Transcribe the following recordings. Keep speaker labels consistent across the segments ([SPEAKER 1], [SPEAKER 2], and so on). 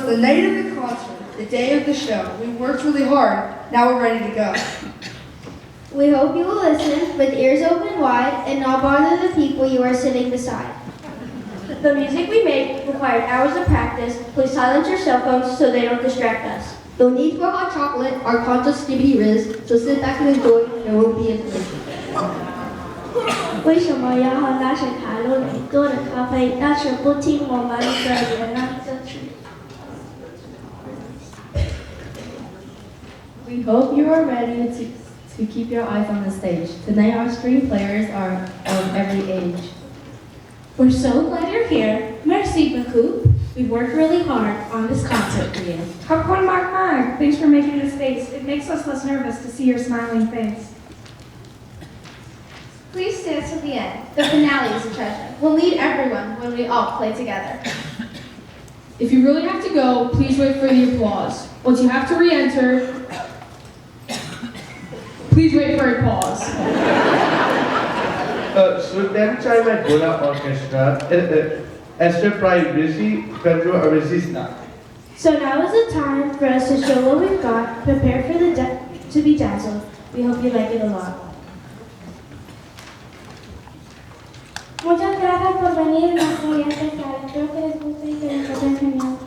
[SPEAKER 1] the night of the concert, the day of the show. We worked really hard. Now we're ready to go.
[SPEAKER 2] We hope you will listen with ears open wide and not bother the people you are sitting beside.
[SPEAKER 3] The music we make required hours of practice. Please silence your cell phones so they don't distract us.
[SPEAKER 4] No need for hot chocolate or conscious skibbity riz, so sit back and enjoy. There won't be inflation.
[SPEAKER 3] 为什么要和那些卡路里多的咖啡，但是不听我们的言论争取？
[SPEAKER 5] We hope you are ready to keep your eyes on the stage. Tonight our string players are of every age.
[SPEAKER 6] We're so glad you're here. Merci beaucoup. We've worked really hard on this concert for you.
[SPEAKER 7] Popcorn Mark Mark, thanks for making this face. It makes us less nervous to see your smiling face.
[SPEAKER 8] Please stand to the end. The finale is a treasure. We'll need everyone when we all play together.
[SPEAKER 9] If you really have to go, please wait for the applause. Once you have to re-enter, please wait for a pause.
[SPEAKER 10] So next time at Wilson Orchestra, Esther Privacy, Pedro Arizisna.
[SPEAKER 3] So now is the time for us to show what we've got. Prepare for to be dazzled. We hope you like it a lot.
[SPEAKER 2] Muchas gracias por venir, nos muy especial. Espero que les guste y que les pasen genial.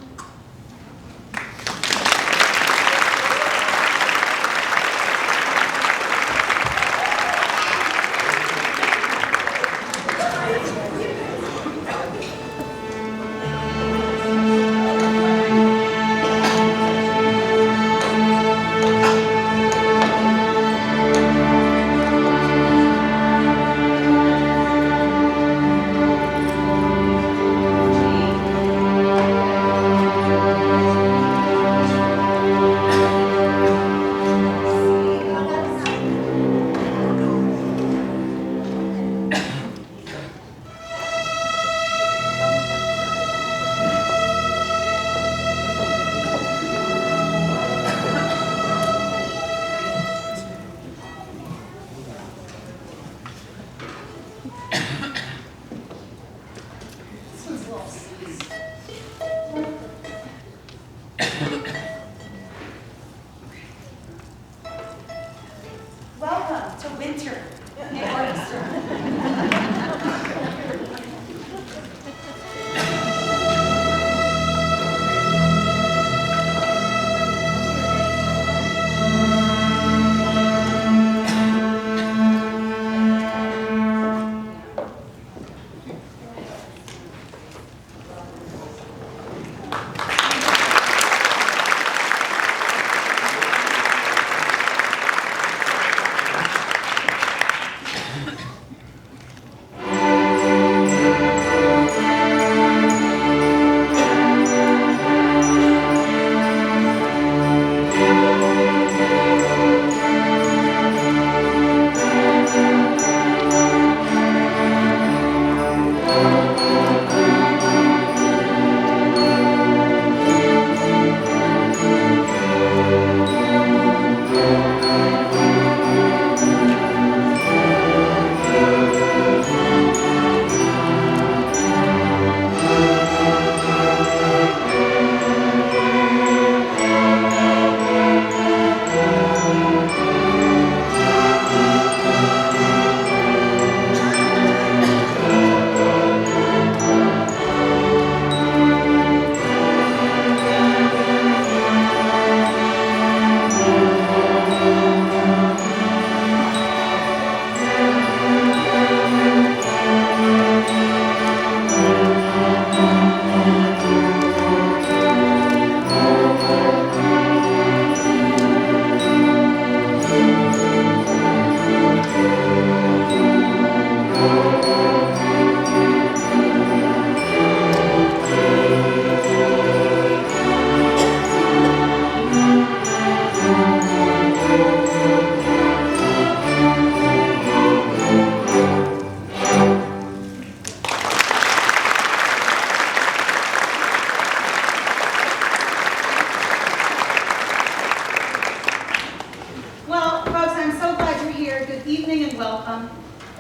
[SPEAKER 11] Welcome to winter in orchestra.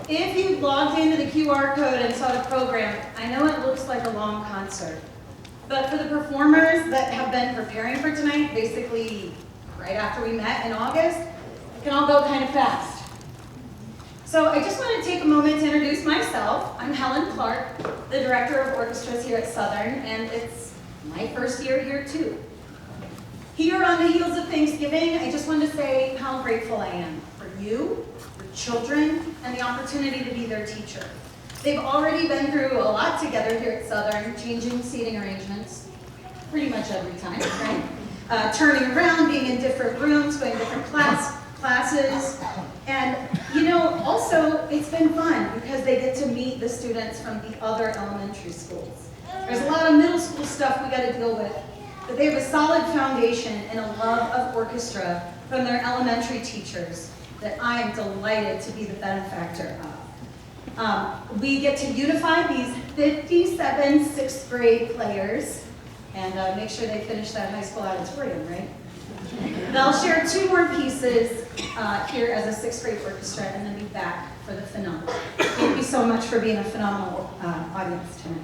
[SPEAKER 11] If you logged into the QR code and saw the program, I know it looks like a long concert, But for the performers that have been preparing for tonight, basically right after we met in August, it can all go kind of fast. So I just want to take a moment to introduce myself. I'm Helen Clark, the Director of Orchestras here at Southern, and it's my first year here too. Here on the heels of Thanksgiving, I just wanted to say how grateful I am for you, your children, and the opportunity to be their teacher. They've already been through a lot together here at Southern, changing seating arrangements pretty much every time, right? Turning around, being in different rooms, going to different classes. And, you know, also it's been fun because they get to meet the students from the other elementary schools. There's a lot of middle school stuff we got to deal with, but they have a solid foundation and a love of orchestra from their elementary teachers that I am delighted to be the benefactor of. We get to unify these 57 sixth grade players and make sure they finish that high school auditorium, right? They'll share 2 more pieces here as a sixth grade orchestra and then be back for the finale. Thank you so much for being a phenomenal audience tonight.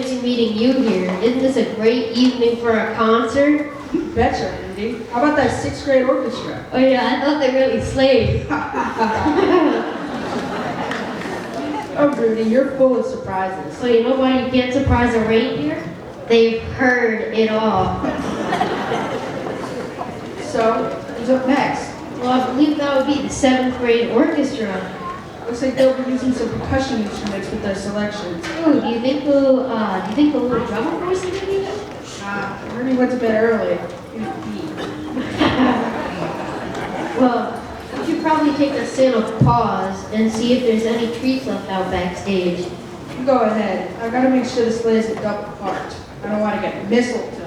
[SPEAKER 4] fancy meeting you here. Isn't this a great evening for a concert?
[SPEAKER 12] You betcha, Andy. How about that 6th grade orchestra?
[SPEAKER 4] Oh yeah, I thought they really slayed.
[SPEAKER 12] Oh, Rudy, you're full of surprises.
[SPEAKER 4] So you know why you can't surprise a reindeer? They've heard it all.
[SPEAKER 12] So, who's up next?
[SPEAKER 4] Well, I believe that would be the 7th grade orchestra.
[SPEAKER 12] Looks like they'll be using some percussion instruments with their selections.
[SPEAKER 4] Ooh, do you think the little drummer voice is gonna be there?
[SPEAKER 12] Rudy went to bed early.
[SPEAKER 4] Well, we should probably take a sit of pause and see if there's any treats left out backstage.
[SPEAKER 12] You go ahead. I've got to make sure the sleigh isn't double parked. I don't want to get mistletoe.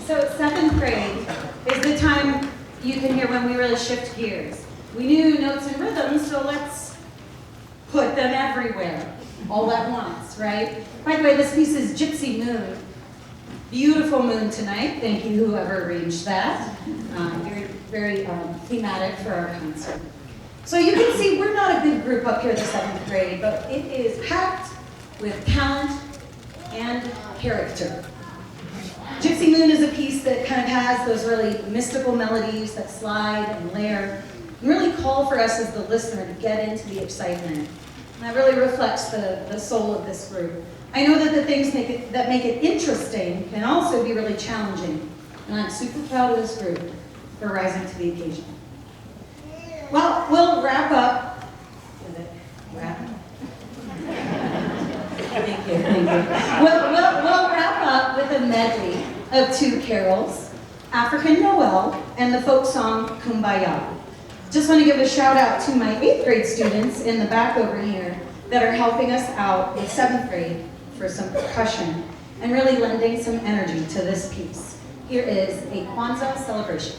[SPEAKER 11] So 7th grade is the time you can hear when we really shift gears. We knew notes and rhythms, so let's put them everywhere, all at once, right? By the way, this piece is Gypsy Moon. Beautiful moon tonight. Thank you, whoever arranged that. Very thematic for our concert. So you can see we're not a big group up here in the 7th grade, but it is packed with talent and character. Gypsy Moon is a piece that kind of has those really mystical melodies that slide and layer and really call for us as the listener to get into the excitement. And that really reflects the soul of this group. I know that the things that make it interesting can also be really challenging. And I'm super proud of this group for rising to the occasion. Well, we'll wrap up. Thank you. We'll wrap up with a medley of 2 carols, African Noel and the folk song Kumbaya. Just want to give a shout out to my 8th grade students in the back over here that are helping us out with 7th grade for some percussion and really lending some energy to this piece. Here is a Kwanzaa celebration.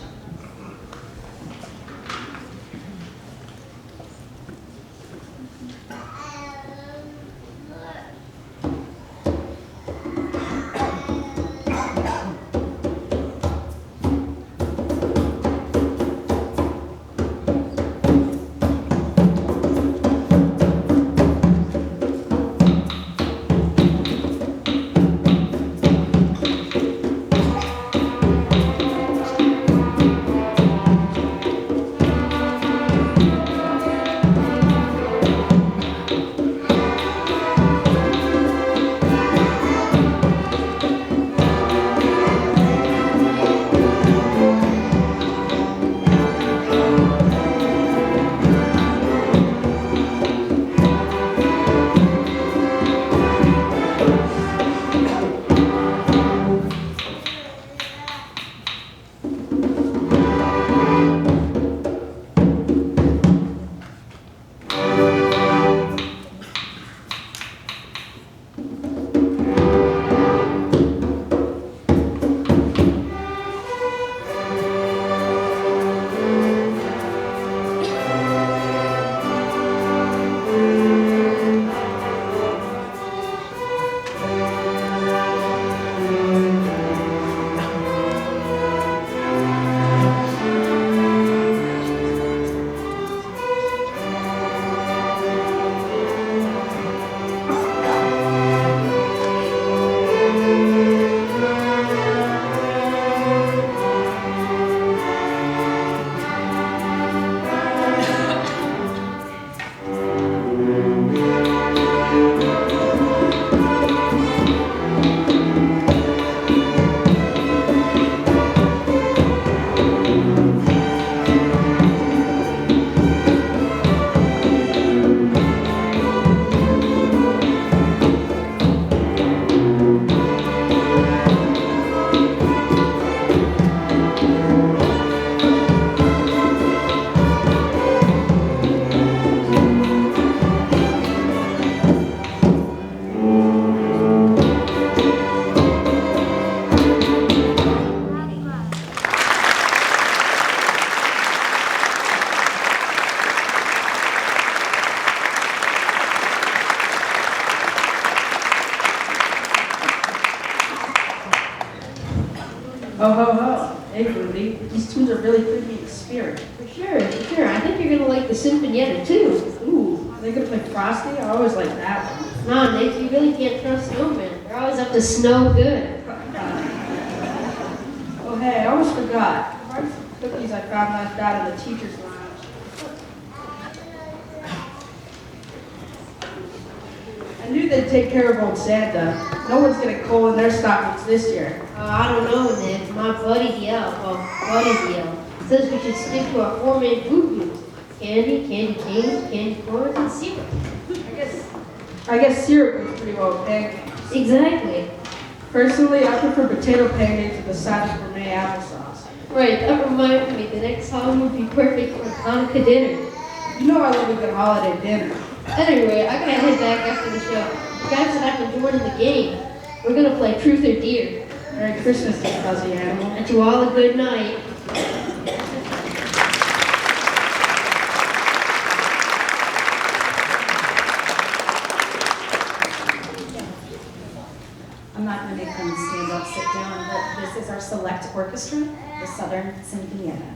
[SPEAKER 12] Oh, ho, ho. Hey, Rudy. These tunes are really putting me in the spirit.
[SPEAKER 4] For sure, for sure. I think you're gonna like the Sinfonietta too.
[SPEAKER 12] Ooh, are they gonna play Frosty? I always like that one.
[SPEAKER 4] Nah, Nick, you really can't trust snowmen. They're always up to snow good.
[SPEAKER 12] Oh, hey, I almost forgot. I brought some cookies I found left out in the teacher's lounge. I knew they'd take care of old Santa. No one's getting coal in their stockings this year.
[SPEAKER 4] I don't know, Nick. My buddy the elf, says we should stick to our four main food groups. Candy, candy canes, candy corns, and syrup.
[SPEAKER 12] I guess syrup is pretty well pancakes.
[SPEAKER 4] Exactly.
[SPEAKER 12] Personally, I prefer potato pancakes with a side of gourmet applesauce.
[SPEAKER 4] Right, that reminds me, the next song would be perfect for Hanukkah dinner.
[SPEAKER 12] You know I love a good holiday dinner.
[SPEAKER 4] Anyway, I gotta head back after the show. The guys said I've been joining the game. We're gonna play Truth or Dare.
[SPEAKER 12] Merry Christmas, you fuzzy animal.
[SPEAKER 4] And to all a good night.
[SPEAKER 11] I'm not going to make them stand up, sit down, but this is our select orchestra, the Southern Sinfonietta.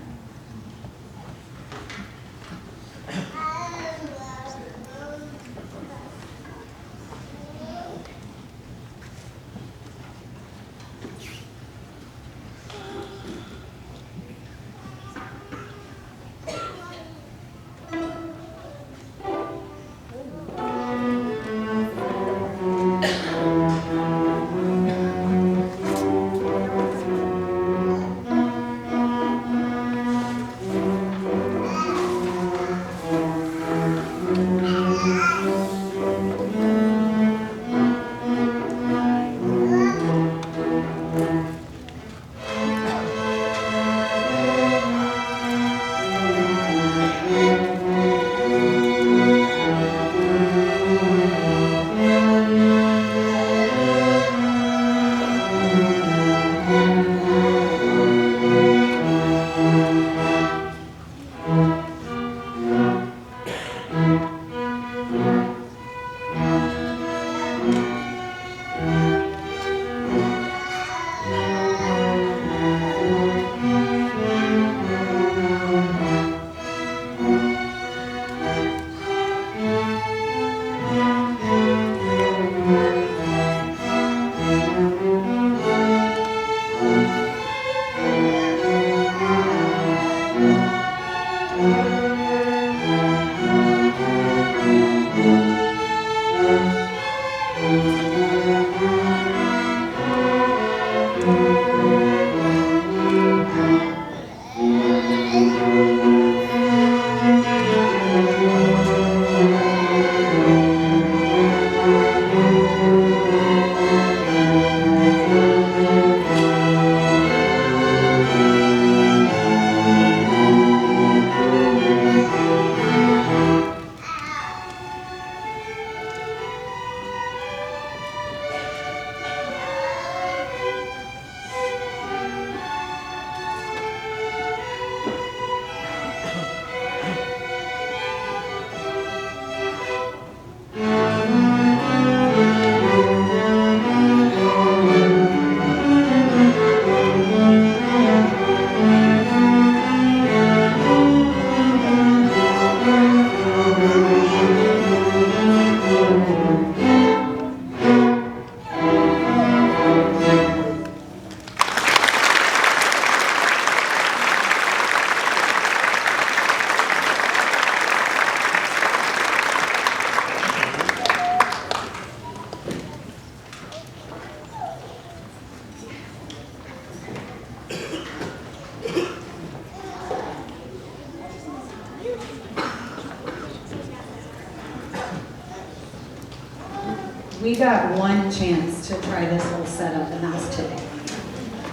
[SPEAKER 11] We got one chance to try this whole setup, and that was today.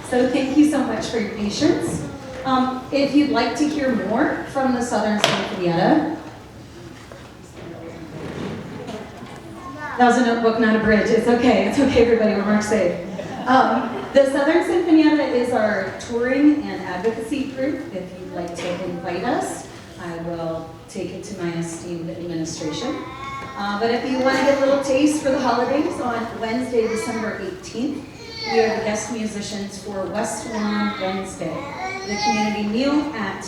[SPEAKER 11] So thank you so much for your patience. If you'd like to hear more from the Southern Sinfonietta, that was a notebook, not a bridge. It's okay, everybody, we're marked safe. The Southern Sinfonietta is our touring and advocacy group. If you'd like to invite us, I will take it to my esteemed administration. But if you want to get a little taste for the holidays, on Wednesday, December 18th, we are the guest musicians for West Lawn Wednesday, the community meal at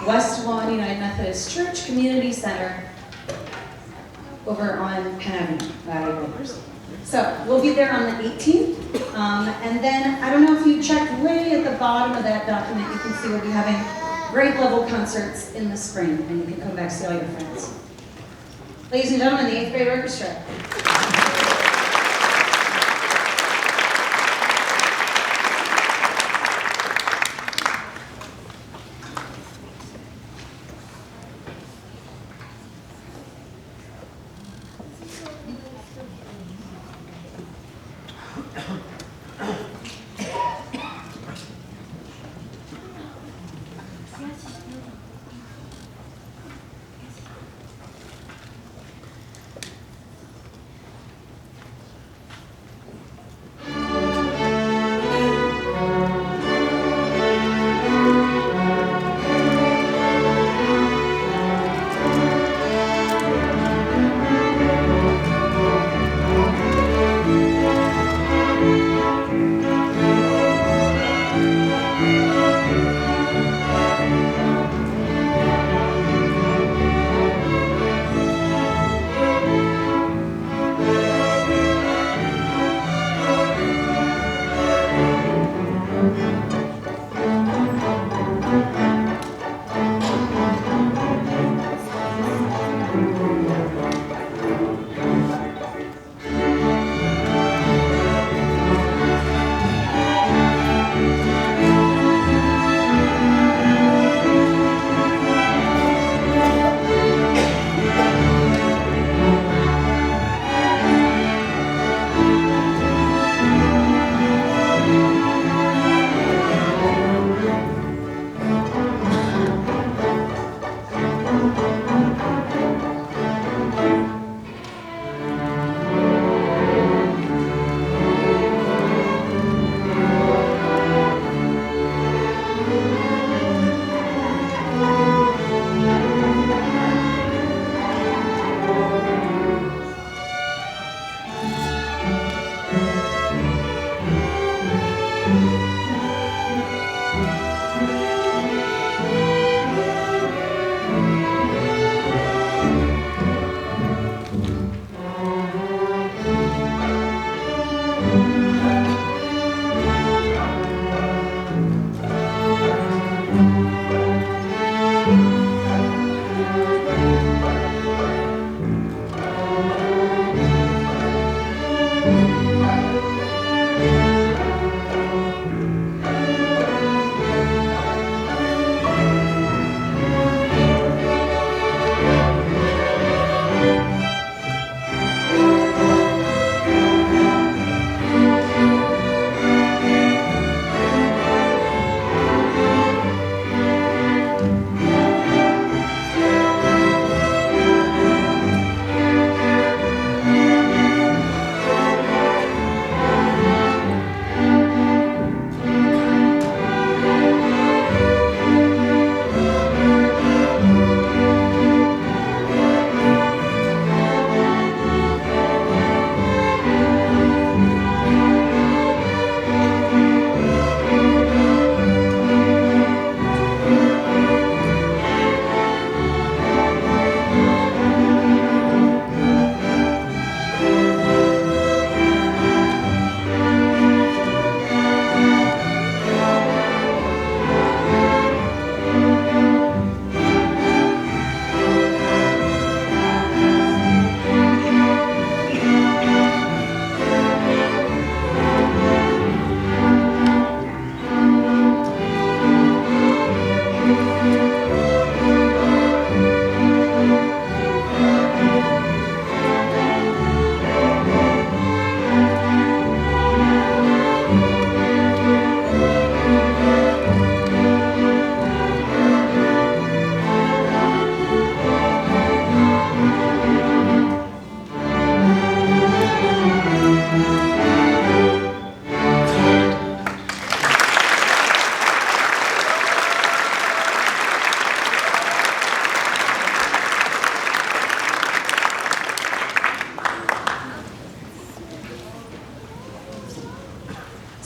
[SPEAKER 11] West Lawn United Methodist Church Community Center over on Penn Avenue. So we'll be there on the 18th. And then, I don't know if you checked way at the bottom of that document, you can see we'll be having grade level concerts in the spring, and you can come back see all your friends. Ladies and gentlemen, the 8th grade orchestra.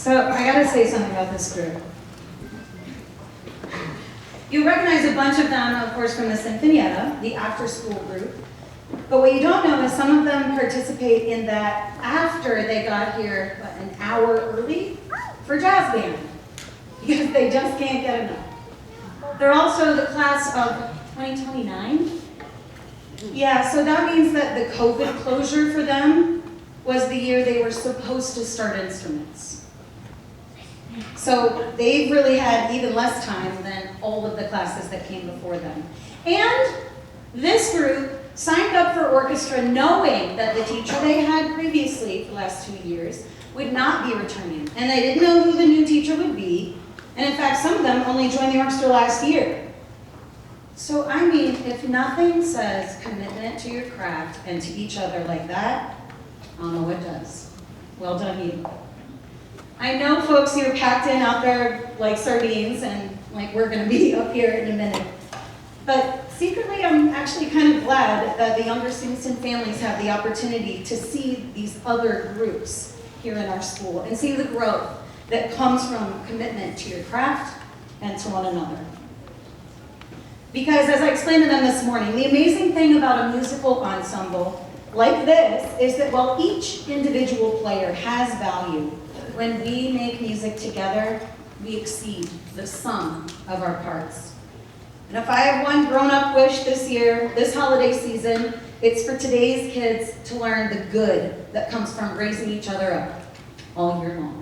[SPEAKER 11] So I gotta say something about this group. You recognize a bunch of them, of course, from the Sinfonietta, the after-school group. But what you don't know is some of them participate in that after they got here, an hour early for jazz band, because they just can't get enough. They're also the class of 2029. Yeah, so that means that the COVID closure for them was the year they were supposed to start instruments. So they've really had even less time than all of the classes that came before them. And this group signed up for orchestra knowing that the teacher they had previously for the last 2 years would not be returning. And they didn't know who the new teacher would be. And in fact, some of them only joined the orchestra last year. So I mean, if nothing says commitment to your craft and to each other like that, I don't know what does. Well done, you. I know folks, you're packed in out there like sardines, and like we're gonna be up here in a minute. But secretly, I'm actually kind of glad that the younger students and families have the opportunity to see these other groups here in our school and see the growth that comes from commitment to your craft and to one another. Because as I explained to them this morning, the amazing thing about a musical ensemble like this is that while each individual player has value, when we make music together, we exceed the sum of our parts. And if I have one grown-up wish this year, this holiday season, it's for today's kids to learn the good that comes from raising each other up all year long.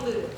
[SPEAKER 11] Prelude.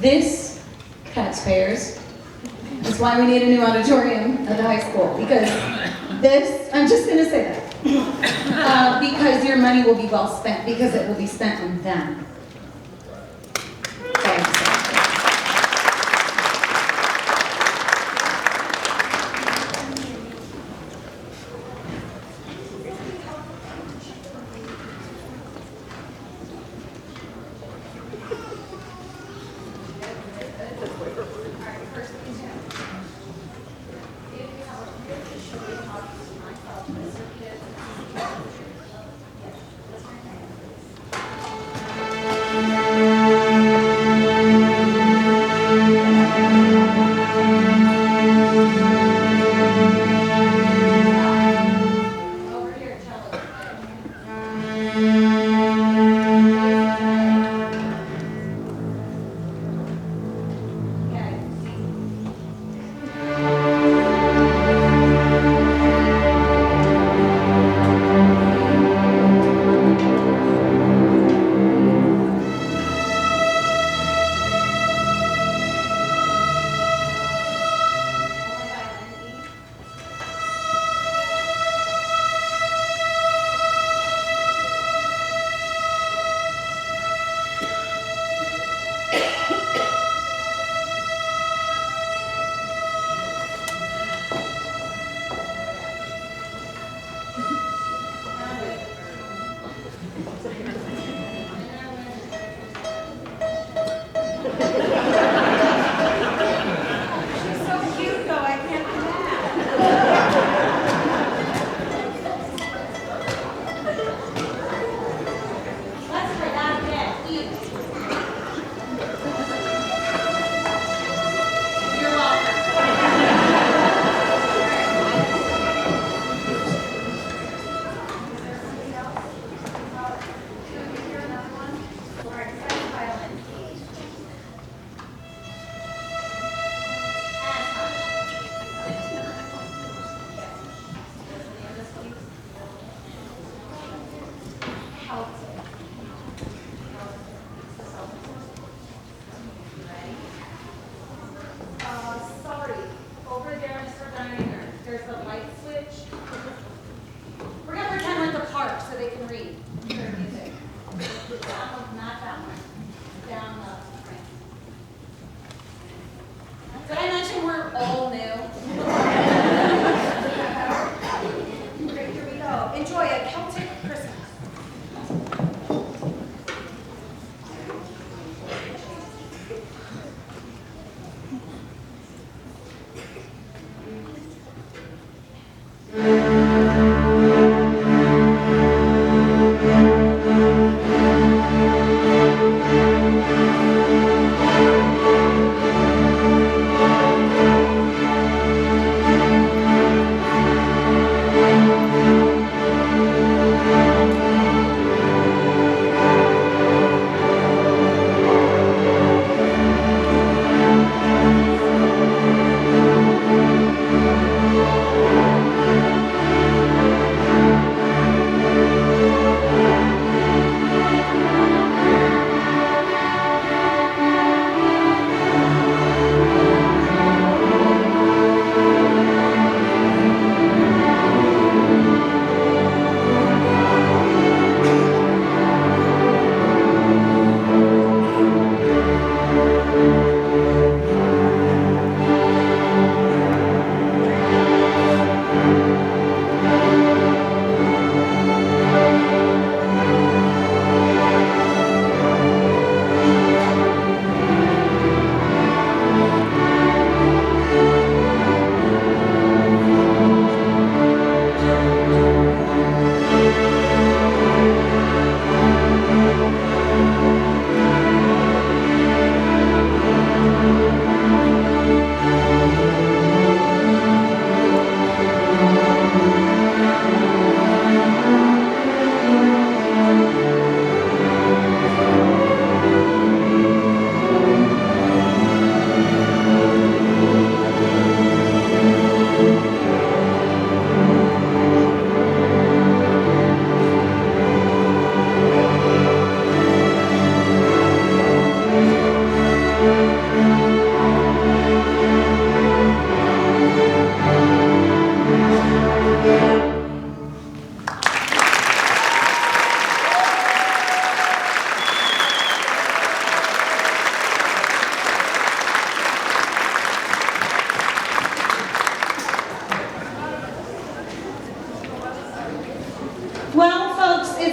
[SPEAKER 13] This, taxpayers, is why we need a new auditorium at the high school, because this, I'm just gonna say that, because your money will be well spent, because it will be spent on them. Thanks.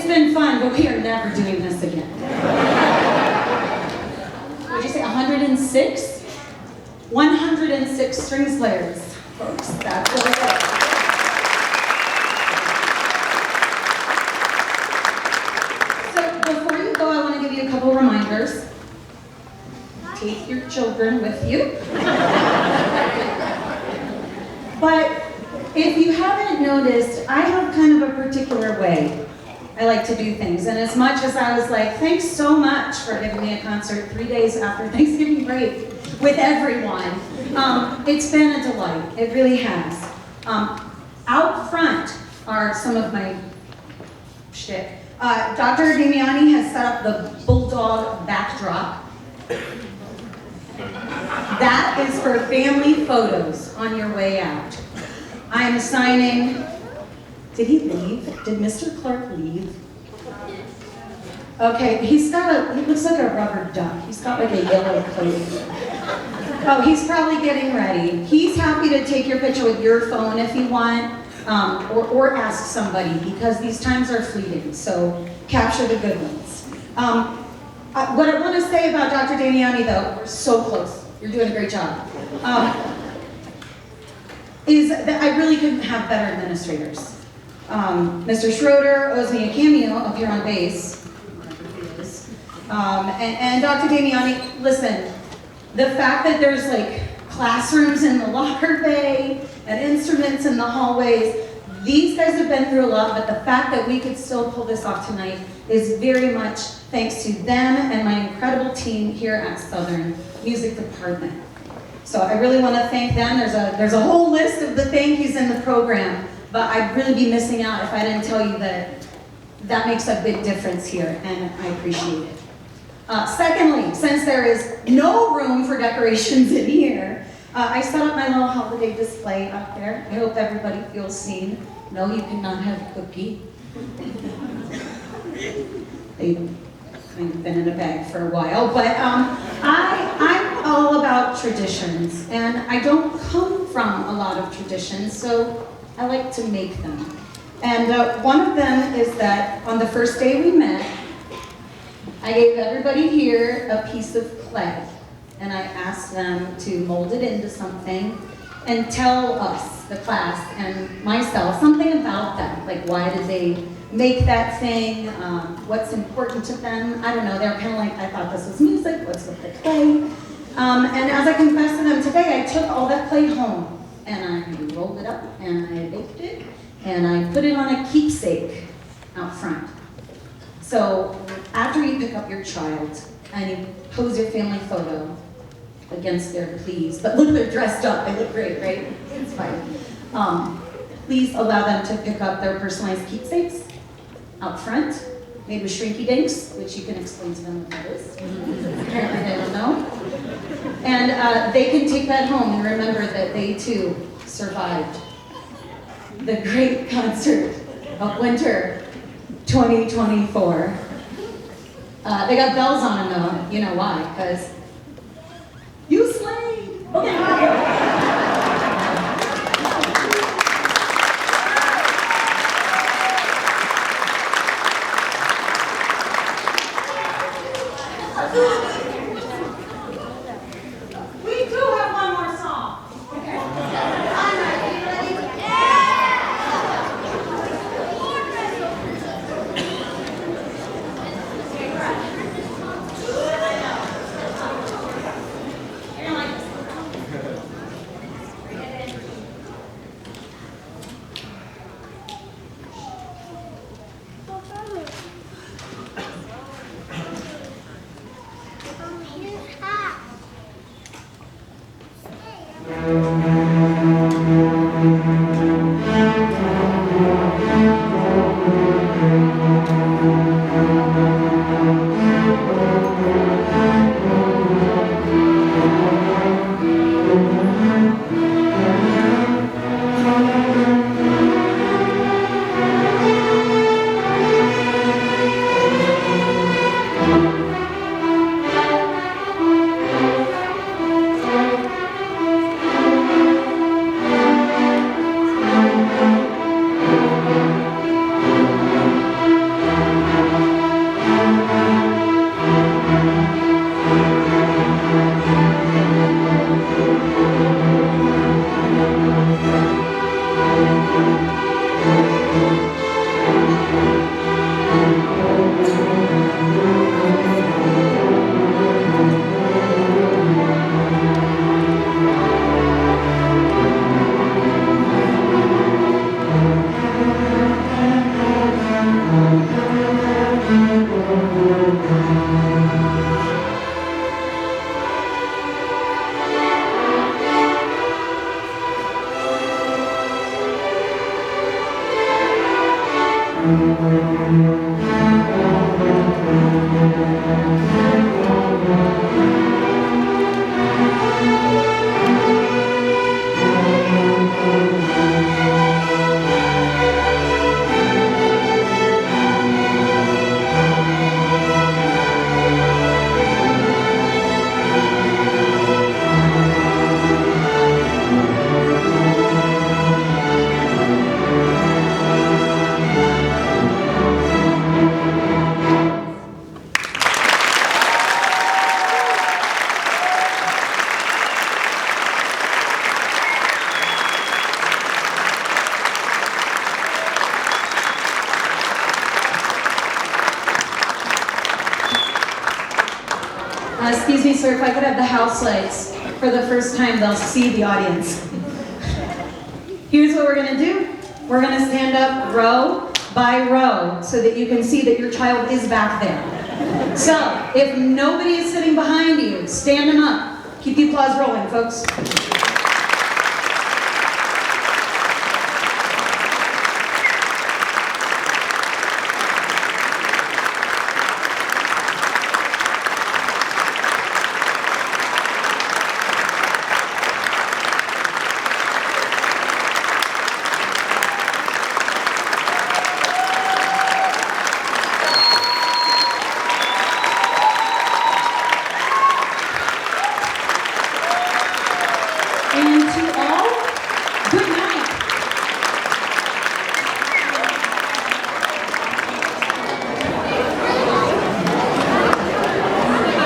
[SPEAKER 13] it's been fun, but we are never doing this again. Would you say 106? 106 strings players, folks. That's what it is. So before you go, I want to give you a couple reminders. Take your children with you. But if you haven't noticed, I have kind of a particular way I like to do things. And as much as I was like, thanks so much for giving me a concert 3 days after Thanksgiving break with everyone, it's been a delight. It really has. Out front are some of my shtick. Dr. Damiani has set up the bulldog backdrop. That is for family photos on your way out. I am signing. Did he leave? Did Mr. Clark leave? Okay, he looks like a rubber duck. He's got like a yellow coat. Oh, he's probably getting ready. He's happy to take your picture with your phone if you want, or ask somebody, because these times are fleeting, so capture the good ones. What I want to say about Dr. Damiani, though, we're so close. You're doing a great job. Is that I really couldn't have better administrators. Mr. Schroeder owes me a cameo up here on bass. And Dr. Damiani, listen, the fact that there's like classrooms in the locker bay and instruments in the hallways, these guys have been through a lot, but the fact that we could still pull this off tonight is very much thanks to them and my incredible team here at Southern Music Department. So I really want to thank them. There's a whole list of the thank yous in the program, but I'd really be missing out if I didn't tell you that that makes a big difference here, and I appreciate it. Secondly, since there is no room for decorations in here, I set up my little holiday display up there. I hope everybody feels seen. No, you cannot have a cookie. They've kind of been in a bag for a while, but I'm all about traditions, and I don't come from a lot of traditions, so I like to make them. And one of them is that on the first day we met, I gave everybody here a piece of clay, and I asked them to mold it into something and tell us, the class, and myself, something about them. Like, why did they make that thing? What's important to them? I don't know. They were kind of like, I thought this was music. What's with the clay? And as I confessed to them today, I took all that clay home, and I rolled it up, and I baked it, and I put it on a keepsake out front. So after you pick up your child and you pose your family photo against their pleas, but look, they're dressed up, they look great, right? It's fine. Please allow them to pick up their personalized keepsakes out front, made with shrinky dinks, which you can explain to them what that is. Apparently they don't know. And they can take that home and remember that they too survived the great concert of winter 2024. They got bells on them though. You know why? Because you slayed. Okay. We do have one more song. Okay. I'm ready. Excuse me, sir, if I could have the house lights. For the first time, they'll see the audience. Here's what we're gonna do. We're gonna stand up row by row so that you can see that your child is back there. So, if nobody is sitting behind you, stand them up. Keep the applause rolling, folks.